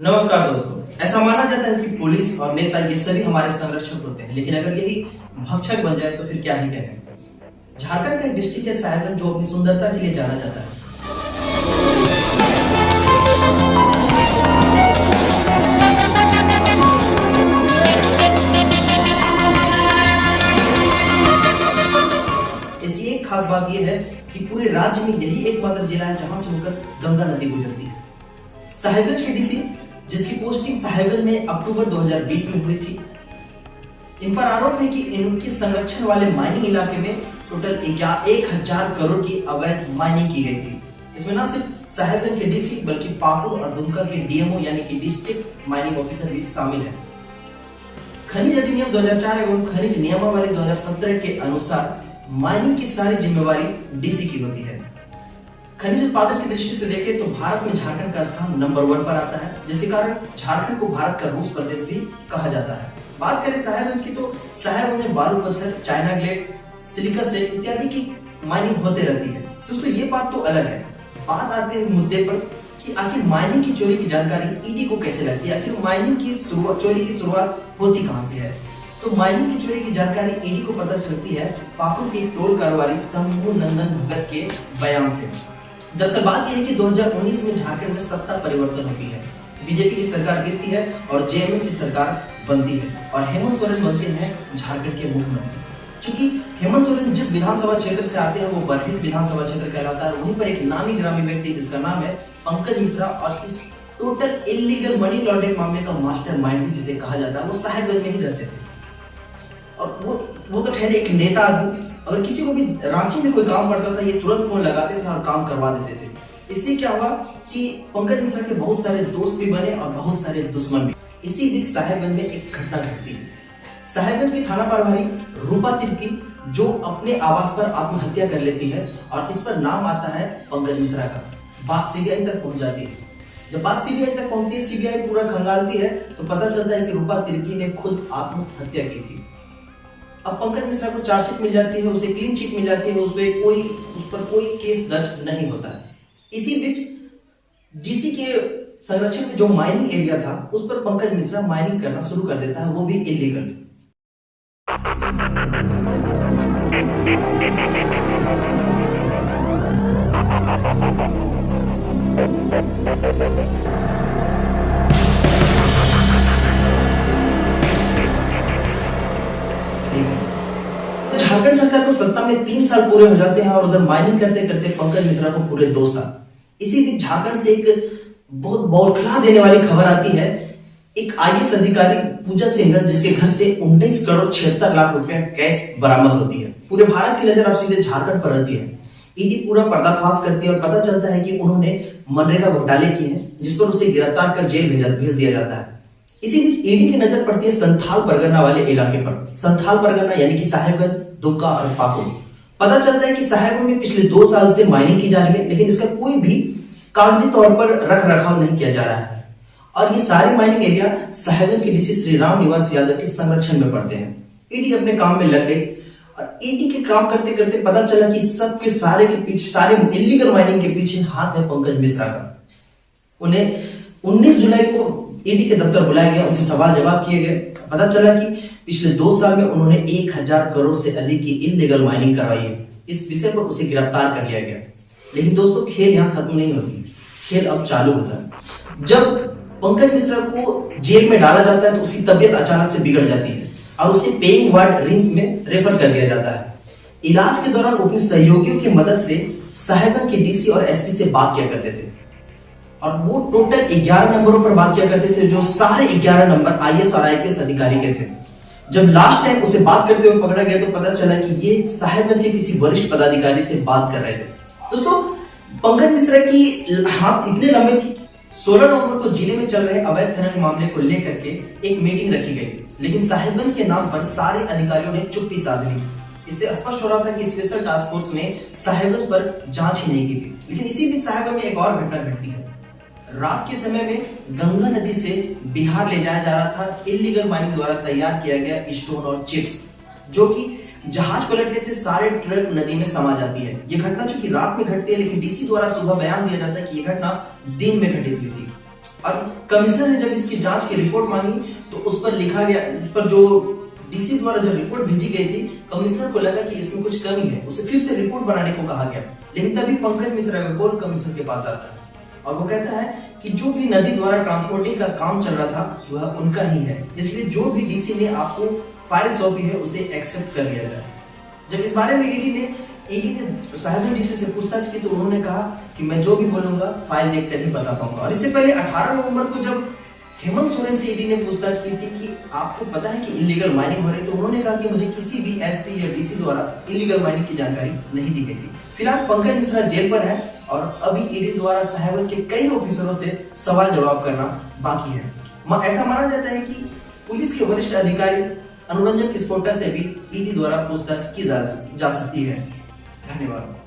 नमस्कार दोस्तों। ऐसा माना जाता है कि पुलिस और नेता ये सभी हमारे संरक्षक होते हैं, लेकिन अगर यही भक्षक बन जाए तो फिर क्या ही कहें। झारखंड का एक डिस्ट्रिक्ट है साहेबगंज, जो अपनी सुंदरता के लिए जाना जाता है। इसकी एक खास बात यह है कि पूरे राज्य में यही एकमात्र जिला है जहां से होकर गंगा नदी गुजरती है। साहेबगंज के डीसी, जिसकी पोस्टिंग साहेबगंज में अक्टूबर 2020 में हुई थी, इन पर आरोप है कि इनके संरक्षण वाले माइनिंग इलाके में टोटल 1000 करोड़ की अवैध माइनिंग की गई थी। इसमें न सिर्फ साहेबगंज के डीसी बल्कि पाकुड़ और दुमका के डीएमओ यानी कि डिस्ट्रिक्ट माइनिंग ऑफिसर भी शामिल है। खनिज अधिनियम 2004 एवं खनिज नियमावली 2017 के अनुसार माइनिंग की सारी जिम्मेवारी डीसी की होती है। खनिज उत्पादन की दृष्टि से देखें तो भारत में झारखंड का स्थान नंबर 1 पर आता है, जिसके कारण झारखंड को भारत का रूस प्रदेश भी कहा जाता है। बात करें साहेबगंज की तो साहेबगंज में बालू पत्थर, चाइना ग्लेड, सिलिका सेट इत्यादि की माइनिंग होते रहती है। दोस्तों ये बात तो अलग है। बात आते हैं मुद्दे पर कि आखिर माइनिंग की चोरी की जानकारी ईडी को कैसे लगती है, आखिर माइनिंग की चोरी की शुरुआत होती कहां से है। तो माइनिंग की चोरी की जानकारी ईडी को पता चलती है पाकुड़ के टोल कारोबारी शंभू नंदन भगत के बयान से। दरअसल बात यह है कि 2019 में झारखंड में सत्ता परिवर्तन होती है, बीजेपी की सरकार गिरती है और जेएमएम की सरकार बनती है और हेमंत सोरेन बनते हैं झारखंड के मुख्यमंत्री। चूंकि हेमंत सोरेन जिस विधानसभा क्षेत्र से आते हैं वो बरहेट विधानसभा क्षेत्र कहलाता है। वहीं पर एक नामी ग्रामी व्यक्ति जिसका नाम है पंकज मिश्रा और इस टोटल इलीगल मनी लॉन्ड्रिंग मामले का मास्टरमाइंड भी जिसे कहा जाता है, वो साहेबगंज में ही रहते थे। और वो तो ठहरे एक नेता आदमी। अगर किसी को भी रांची में कोई काम पड़ता था, ये तुरंत फोन लगाते थे और काम करवा देते थे। इससे क्या हुआ कि पंकज मिश्रा के बहुत सारे दोस्त भी बने और बहुत सारे दुश्मन भी। इसी बीच साहेबगंज में एक घटना घटती है। साहेबगंज की थाना प्रभारी रूपा तिर्की जो अपने आवास पर आत्महत्या कर लेती है और इस पर नाम आता है पंकज मिश्रा का। बात सीबीआई तक पहुंच जाती है। जब बात सीबीआई तक पहुंचती है, सीबीआई पूरा खंगालती है तो पता चलता है कि रूपा तिर्की ने खुद आत्महत्या की थी। अब पंकज मिश्रा को चार्जशीट मिल जाती है, उसे क्लीन चिट मिल जाती है, उस पर कोई केस दर्ज नहीं होता है। इसी बीच डीसी के संरक्षण में जो माइनिंग एरिया था उस पर पंकज मिश्रा माइनिंग करना शुरू कर देता है, वो भी इलीगल। झारखंड सरकार को सत्ता में 3 साल पूरे हो जाते हैं और उधर माइनिंग करते करते पंकज मिश्रा को पूरे 2 साल। इसी बीच झारखंड से एक बहुत बौखला देने वाली खबर आती है। एक आईएएस अधिकारी पूजा सिंघल, जिसके घर से 19 करोड़ 76 लाख रुपए कैश बरामद होती है। पूरे भारत की नजर अब सीधे झारखंड पर रहती है। ईडी पूरा पर्दाफाश करती है और पता चलता है कि उन्होंने मनरेगा घोटाले किए हैं, जिस पर उसे गिरफ्तार कर जेल भेज दिया जाता है। इसी बीच ईडी की नजर पड़ती है संथाल परगना वाले इलाके पर। संथाल परगना यानी कि साहेबगंज, दुमका और पाकुड़। पता चलता है कि साहेबगंज में पिछले 2 साल से माइनिंग की जा रही है, लेकिन इसका कोई भी कागजी तौर पर रख रखाव नहीं किया जा रहा है। और ये सारे माइनिंग एरिया साहेबगंज के डीसी श्री राम निवास यादव के संरक्षण में पड़ते हैं। ईडी अपने काम में लग गई और ईडी के काम करते करते पता चला कि सबके सारे के पीछे, सारे इलीगल माइनिंग के पीछे हाथ है पंकज मिश्रा का। उन्हें 19 जुलाई को ईडी के दफ्तर बुलाया गया, उनसे सवाल जवाब किए गए। पता चला कि पिछले 2 साल में उन्होंने 1000 करोड़ से अधिक की इलीगल माइनिंग करवाई है। इस विषय पर उसे गिरफ्तार कर लिया गया। लेकिन दोस्तों खेल यहाँ खत्म नहीं होती, खेल अब चालू होता है। जब पंकज मिश्रा को जेल में डाला जाता है तो उसकी तबीयत अचानक से बिगड़ जाती है और उसे पेइंग वार्ड रिम्स में रेफर कर दिया जाता है। इलाज के दौरान अपने सहयोगियों की मदद से साहेबगंज के डीसी और एसपी से बात किया करते थे और वो टोटल 11 नंबरों पर बात किया करते थे, जो सारे 11 नंबर आईएएस और आईपीएस अधिकारी के थे। जब लास्ट टाइम उसे बात करते हुए पकड़ा गया तो पता चला कि ये साहेबगंज के किसी वरिष्ठ पदाधिकारी से बात कर रहे थे। दोस्तों पंकज मिश्रा की हाथ इतने लंबे थी। 16 नवंबर को जिले में चल रहे अवैध खनन मामले को लेकर के एक मीटिंग रखी गई, लेकिन साहेबगंज के नाम पर सारे अधिकारियों ने चुप्पी साध ली। इससे स्पष्ट हो रहा था कि स्पेशल टास्क फोर्स ने साहेबगंज पर जांच ही नहीं की थी। लेकिन इसी बीच साहेबगंज में एक और घटना घटती है। रात के समय में गंगा नदी से बिहार ले जाया जा रहा था इलीगल माइनिंग द्वारा तैयार किया गया स्टोन और चिप्स, जो कि जहाज पलटने से सारे ट्रक नदी में समा जाती है। यह घटना चूंकि रात में घटती है, लेकिन डीसी द्वारा सुबह बयान दिया जाता है कि यह घटना दिन में घटित हुई थी। और कमिश्नर ने जब इसकी जांच की रिपोर्ट मांगी तो उस पर लिखा गया, उस पर जो डीसी द्वारा जो रिपोर्ट भेजी गई थी, कमिश्नर को लगा कि इसमें कुछ कमी है, उसे फिर से रिपोर्ट बनाने को कहा गया। लेकिन तभी पंकज मिश्रा का कॉल कमिश्नर के पास आता है और वो कहता है कि जो भी नदी द्वारा ट्रांसपोर्टिंग का काम चल रहा था वह उनका ही है, इसलिए जो भी डीसी ने आपको फाइल सौंपी है उसे एक्सेप्ट कर लिया जाए। जब इस बारे में ईडी ने साहिबगंज डीसी से पूछताछ की तो उन्होंने कहा कि मैं जो भी बोलूंगा फाइल देखकर ही बता पाऊंगा। और इससे पहले 18 नवंबर को जब हेमंत सोरेन से ईडी ने पूछताछ की थी कि आपको पता है कि इलीगल माइनिंग हो रही है, तो उन्होंने कहा कि मुझे किसी भी एसपी या डीसी द्वारा इलीगल माइनिंग की जानकारी नहीं दी गई थी। फिलहाल पंकज मिश्रा जेल पर है और अभी ईडी द्वारा साहिबगंज के कई ऑफिसरों से सवाल जवाब करना बाकी है। ऐसा माना जाता है कि पुलिस के वरिष्ठ अधिकारी अनुरंजन किस्पोट्टा से भी ईडी द्वारा पूछताछ की जा सकती है। धन्यवाद।